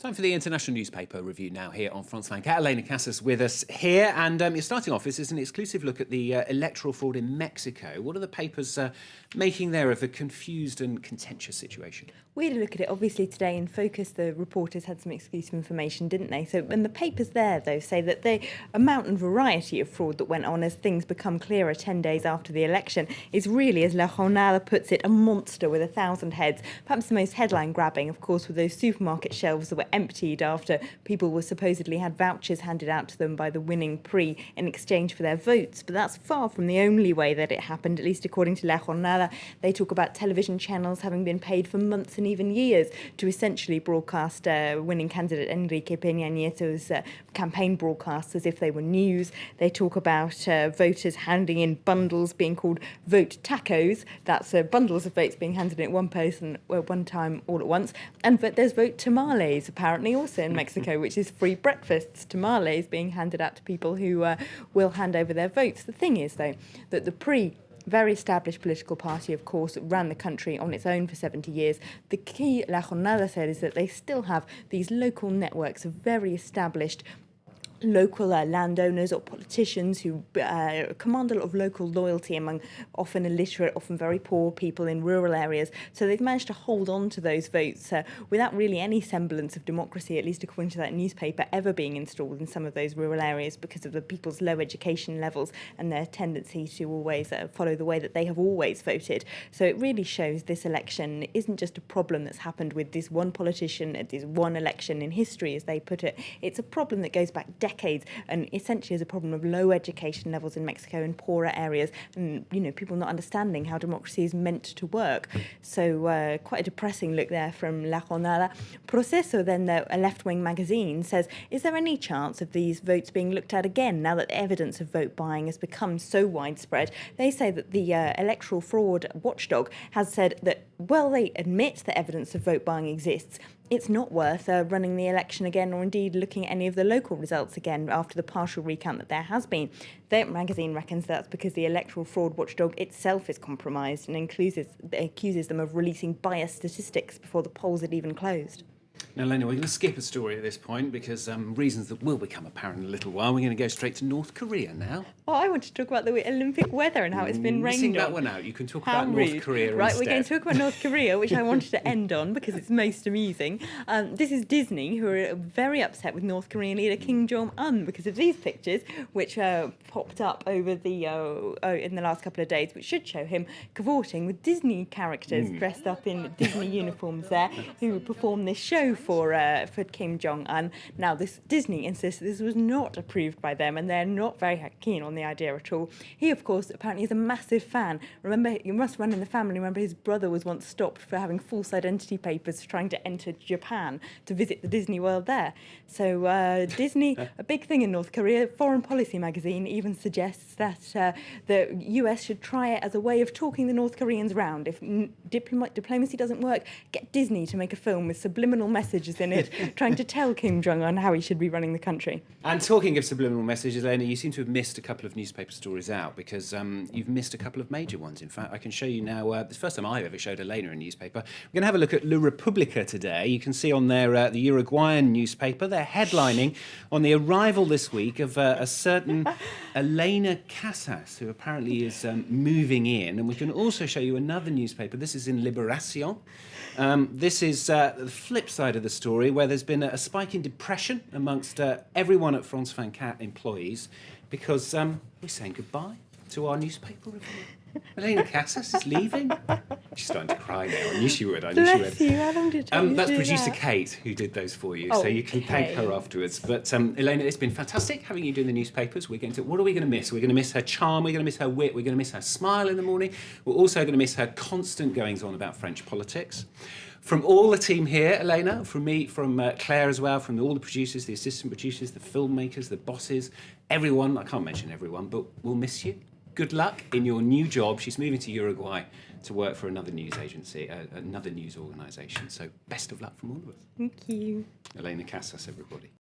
Time for the international newspaper review now here on France 24. Elena Casas with us here, and you're starting off. This is an exclusive look at the electoral fraud in Mexico. What are the papers making there of a confused and contentious situation? We had a look at it, obviously, today in Focus. The reporters had some exclusive information, didn't they? So, and the papers there, though, say that the amount and variety of fraud that went on as things become clearer 10 days after the election is really, as La Jornada puts it, a monster with 1,000 heads. Perhaps the most headline-grabbing, of course, were those supermarket shelves that were emptied after people were supposedly had vouchers handed out to them by the winning PRI in exchange for their votes. But that's far from the only way that it happened, at least according to La Jornada. They talk about television channels having been paid for months and even years to essentially broadcast winning candidate Enrique Peña Nieto's campaign broadcasts as if they were news. They talk about voters handing in bundles being called vote tacos. That's bundles of votes being handed in at one person at one time all at once. And there's vote tamales, apparently, also in Mexico, which is free breakfasts, tamales being handed out to people who will hand over their votes. The thing is, though, that the PRI, very established political party, of course, ran the country on its own for 70 years. The key, La Jornada said, is that they still have these local networks of very established local landowners or politicians who command a lot of local loyalty among often illiterate, often very poor people in rural areas. So they've managed to hold on to those votes without really any semblance of democracy, at least according to that newspaper, ever being installed in some of those rural areas because of the people's low education levels and their tendency to always follow the way that they have always voted. So it really shows this election isn't just a problem that's happened with this one politician at this one election in history, as they put it. It's a problem that goes back decades and essentially is a problem of low education levels in Mexico and poorer areas, and people not understanding how democracy is meant to work. So quite a depressing look there from La Jornada. Proceso, then, a left-wing magazine, says, is there any chance of these votes being looked at again now that the evidence of vote buying has become so widespread? They say that the electoral fraud watchdog has said that, well, they admit that evidence of vote buying exists. It's not worth running the election again, or indeed looking at any of the local results again after the partial recount that there has been. Their magazine reckons that's because the electoral fraud watchdog itself is compromised and accuses them of releasing biased statistics before the polls had even closed. Now, Elena, we're going to skip a story at this point because reasons that will become apparent in a little while. We're going to go straight to North Korea now. Oh, I want to talk about the Olympic weather and how it's been rained Missing on. that one out. You can talk about North Korea Right, instead. we're going to talk about North Korea, which I wanted to end on because it's most amusing. This is Disney, who are very upset with North Korean leader Kim Jong-un because of these pictures, which popped up over the in the last couple of days, which should show him cavorting with Disney characters dressed up in Disney uniforms there, who perform this show for Kim Jong-un. Now, Disney insists this was not approved by them, and they're not very keen on the idea at all. He, of course, apparently is a massive fan. Remember, you must run in the family. Remember, his brother was once stopped for having false identity papers trying to enter Japan to visit the Disney World there. So Disney, a big thing in North Korea. Foreign Policy magazine even suggests that the US should try it as a way of talking the North Koreans round. If diplomacy doesn't work, get Disney to make a film with subliminal messages in it, trying to tell Kim Jong-un how he should be running the country. And talking of subliminal messages, Elena, you seem to have missed a couple of newspaper stories out because you've missed a couple of major ones. In fact, I can show you now, it's the first time I've ever showed Elena a newspaper. We're going to have a look at La Repubblica today. You can see on there the Uruguayan newspaper. They're headlining on the arrival this week of a certain Elena Casas, who apparently is moving in. And we can also show you another newspaper. This is in Liberación. This is the flip side of the story, where there's been a spike in depression amongst everyone at France 24 employees because we're saying goodbye to our newspaper review. Elena Casas is leaving. She's starting to cry now. I knew she would. Bless you. How long did it take you to That's do producer that? Kate who did those for you, Oh, so you can thank her okay. afterwards. But Elena, it's been fantastic having you doing the newspapers. What are we going to miss? We're going to miss her charm. We're going to miss her wit. We're going to miss her smile in the morning. We're also going to miss her constant goings on about French politics. From all the team here, Elena, from me, from Claire as well, from all the producers, the assistant producers, the filmmakers, the bosses, everyone. I can't mention everyone, but we'll miss you. Good luck in your new job. She's moving to Uruguay to work for another news agency, another news organisation. So best of luck from all of us. Thank you. Elena Casas, everybody.